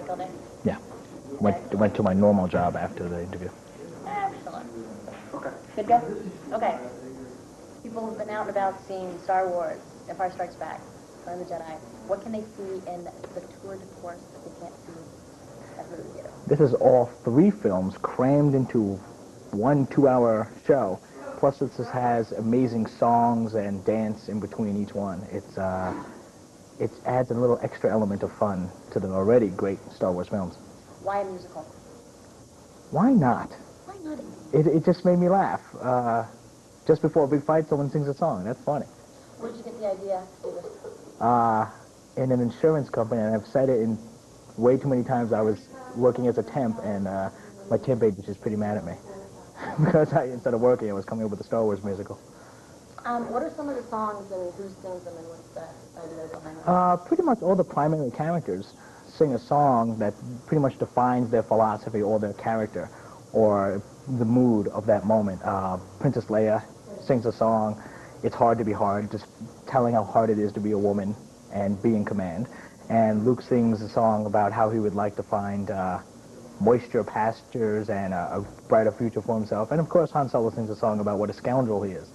work all day? Yeah. Went to my normal job after the interview. Excellent. Good go? Okay. People have been out and about seeing Star Wars, Empire Strikes Back, Return of the Jedi. What can they see in the tour de force that they can't see at the movie theater? This is all 3 films crammed into one 2-hour show. Plus, it just has amazing songs and dance in between each one. It adds a little extra element of fun to the already great Star Wars films. Why a musical? Why not? Why not? It just made me laugh. Just before a big fight, someone sings a song. That's funny. Where did you get the idea to do this? In an insurance company, and I've said it in way too many times. I was working as a temp, and my temp agent is pretty mad at me because instead of working, I was coming up with a Star Wars musical. What are some of the songs and who sings them and what's the idea behind them? Pretty much all the primary characters sing a song that pretty much defines their philosophy or their character or the mood of that moment. Princess Leia sings a song, It's Hard to Be Hard, just telling how hard it is to be a woman and be in command. And Luke sings a song about how he would like to find moisture pastures and a brighter future for himself. And of course, Han Solo sings a song about what a scoundrel he is.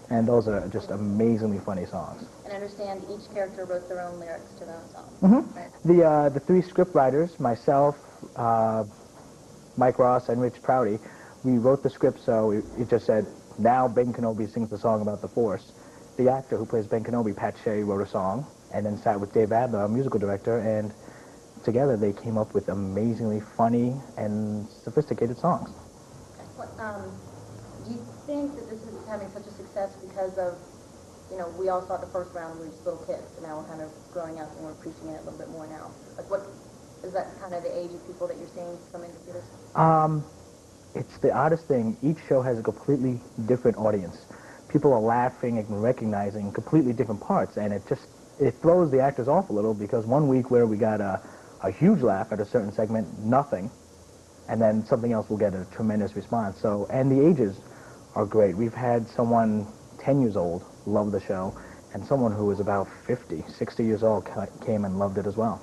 And those are just amazingly funny songs. And I understand each character wrote their own lyrics to their own song. Mm-hmm. Right? The 3 script writers, myself, Mike Ross, and Rich Prouty, we wrote the script so it just said, now Ben Kenobi sings the song about the Force. The actor who plays Ben Kenobi, Pat Shea, wrote a song and then sat with Dave Adler, our musical director, and together they came up with amazingly funny and sophisticated songs. Do you think that this is having such a success because of, we all saw it the first round, we were just little kids, and now we're kind of growing up and we're appreciating it a little bit more now? Like, what, is that kind of the age of people that you're seeing come into theaters? It's the oddest thing. Each show has a completely different audience. People are laughing and recognizing completely different parts, and it throws the actors off a little because one week where we got a huge laugh at a certain segment, nothing, and then something else will get a tremendous response. So, and the ages are great. We've had someone 10 years old love the show, and someone who was about 50, 60 years old came and loved it as well.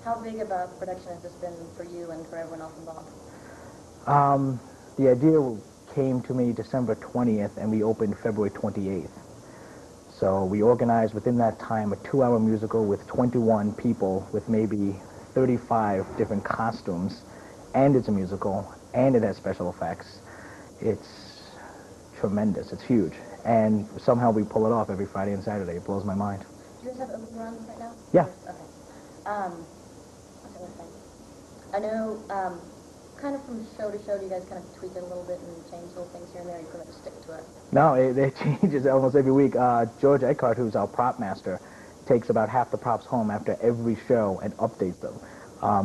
How big of a production has this been for you and for everyone else involved? The idea came to me December 20th, and we opened February 28th. So we organized within that time a 2-hour musical with 21 people with maybe 35 different costumes, and it's a musical, and it has special effects. It's tremendous. It's huge. And somehow we pull it off every Friday and Saturday. It blows my mind. Do you guys have open runs right now? Yeah. Okay. What's the other thing? I know, kind of from show to show, do you guys kind of tweak it a little bit and change little things here and there? You pretty much stick to it? No, it changes almost every week. George Eckhart, who's our prop master, takes about half the props home after every show and updates them.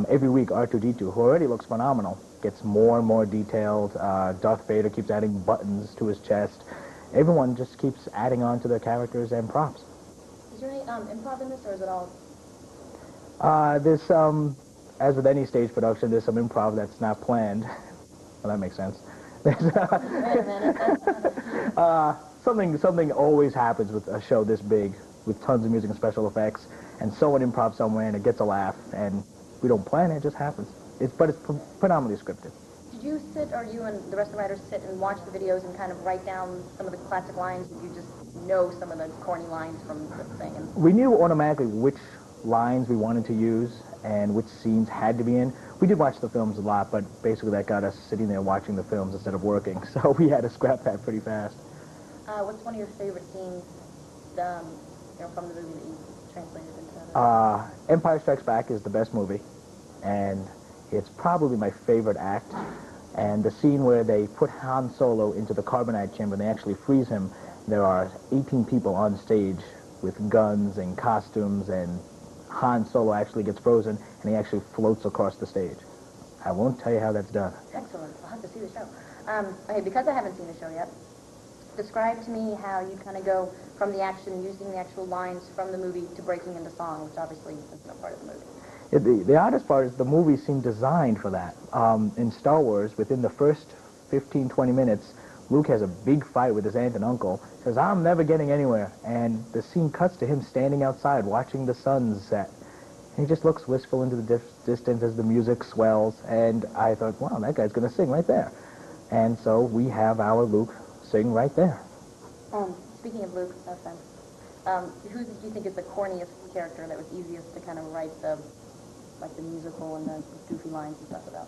Every week, R2-D2, who already looks phenomenal, gets more and more detailed. Darth Vader keeps adding buttons to his chest. Everyone just keeps adding on to their characters and props. Is there any improv in this, or is it all? There's some, as with any stage production, there's some improv that's not planned. Well, that makes sense. Something always happens with a show this big, with tons of music and special effects, and someone improv somewhere and it gets a laugh, and we don't plan it, it just happens. But it's predominantly scripted. Did you sit, or you and the rest of the writers sit and watch the videos and kind of write down some of the classic lines? Did you just know some of the corny lines from the thing? And we knew automatically which lines we wanted to use and which scenes had to be in. We did watch the films a lot, but basically that got us sitting there watching the films instead of working, so we had to scrap that pretty fast. What's one of your favorite scenes from the movie that you translated into? Empire Strikes Back is the best movie, and it's probably my favorite act. And the scene where they put Han Solo into the carbonite chamber and they actually freeze him, there are 18 people on stage with guns and costumes, and Han Solo actually gets frozen and he actually floats across the stage. I won't tell you how that's done. Excellent. I'll have to see the show. Okay, because I haven't seen the show yet, describe to me how you kind of go from the action, using the actual lines from the movie, to breaking into song, which obviously is no part of the movie. The oddest part is the movie seemed designed for that. In Star Wars, within the first 15, 20 minutes, Luke has a big fight with his aunt and uncle, says, "I'm never getting anywhere," and the scene cuts to him standing outside watching the sun set. And he just looks wistful into the distance as the music swells, and I thought, wow, that guy's going to sing right there. And so we have our Luke sing right there. Speaking of Luke, no offense, who do you think is the corniest character that was easiest to kind of write the musical and the goofy lines and stuff about?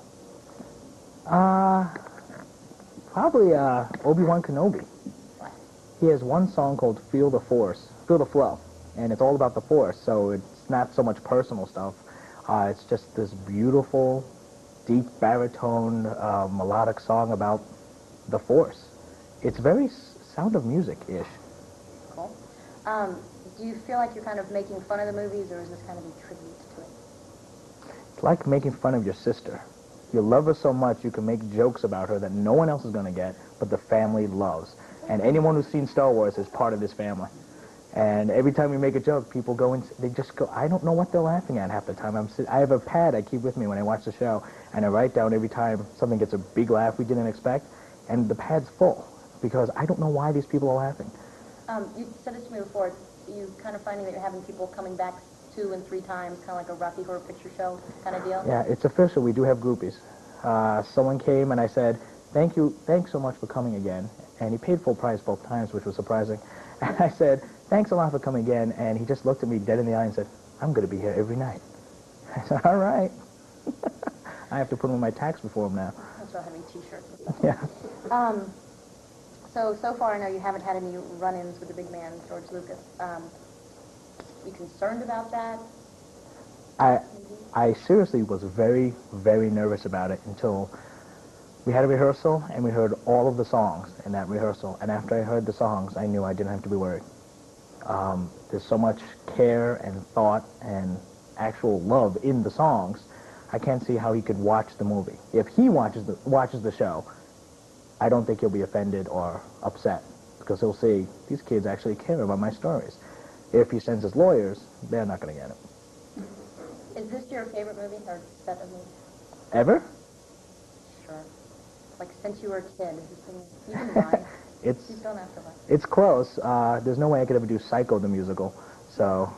Probably Obi-Wan Kenobi. What? He has one song called Feel the Flow, and it's all about the Force, so it's not so much personal stuff. It's just this beautiful, deep baritone, melodic song about the Force. It's very Sound of Music-ish. Cool. Do you feel like you're kind of making fun of the movies, or is this kind of a tribute to it? It's like making fun of your sister. You love her so much you can make jokes about her that no one else is going to get, but the family loves. And anyone who's seen Star Wars is part of this family. And every time we make a joke, people go and they just go, I don't know what they're laughing at half the time. I have a pad I keep with me when I watch the show, and I write down every time something gets a big laugh we didn't expect, and the pad's full because I don't know why these people are laughing. You said this to me before. You kind of finding that you're having people coming back 2 and 3 times, kind of like a Rocky Horror Picture Show kind of deal? Yeah, it's official. We do have groupies. Someone came and I said, thanks so much for coming again. And he paid full price both times, which was surprising. And I said, thanks a lot for coming again. And he just looked at me dead in the eye and said, I'm going to be here every night. I said, all right. I have to put in my tax before him now. I'll start having T-shirts and stuff. Yeah. So far I know you haven't had any run-ins with the big man, George Lucas. You concerned about that? I seriously was very, very nervous about it until we had a rehearsal and we heard all of the songs in that rehearsal. And after I heard the songs, I knew I didn't have to be worried. There's so much care and thought and actual love in the songs. I can't see how he could watch the movie. If he watches the show, I don't think he'll be offended or upset because he'll see these kids actually care about my stories. If he sends his lawyers, they're not going to get it. Is this your favorite movie or set of movies? Ever? Sure. Like since you were a kid, is this thing, you can lie. You don't have to lie. It's close. There's no way I could ever do Psycho the musical, so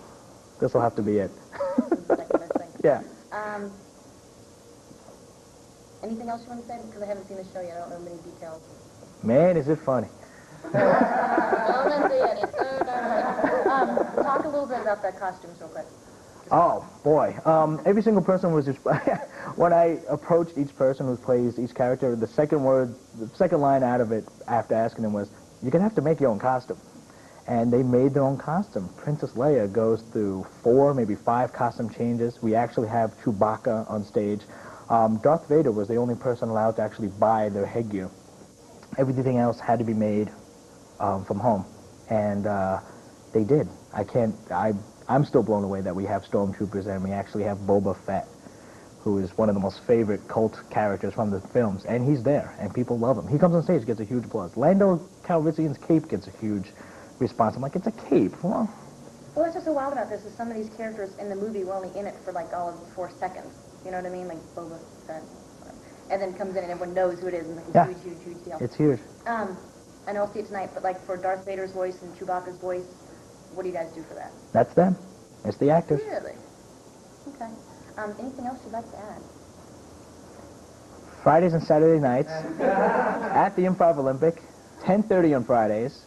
this will have to be it. Yeah. Anything else you want to say? Because I haven't seen the show yet. I don't know many details. Man, is it funny. Talk a little bit about the costumes real quick. Oh, boy. Every single person was just... when I approached each person who plays each character, the second line out of it after asking them was, you're going to have to make your own costume. And they made their own costume. Princess Leia goes through 4, maybe 5 costume changes. We actually have Chewbacca on stage. Darth Vader was the only person allowed to actually buy their headgear. Everything else had to be made from home. And they did. I'm still blown away that we have stormtroopers and we actually have Boba Fett, who is one of the most favorite cult characters from the films. And he's there, and people love him. He comes on stage, gets a huge applause. Lando Calrissian's cape gets a huge response. I'm like, it's a cape. Well, what's just so wild about this is some of these characters in the movie were only in it for like all of 4 seconds. You know what I mean? Like Boba Fett. And then comes in and everyone knows who it is and like a huge deal. It's huge. I know I'll see it tonight, but like for Darth Vader's voice and Chewbacca's voice, what do you guys do for that? That's them. It's the actors. Really? Okay. Anything else you'd like to add? Fridays and Saturday nights at the Improv Olympic, 10:30 on Fridays.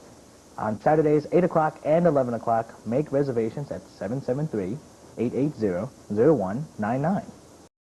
On Saturdays, 8 o'clock and 11 o'clock. Make reservations at 773-880-0199.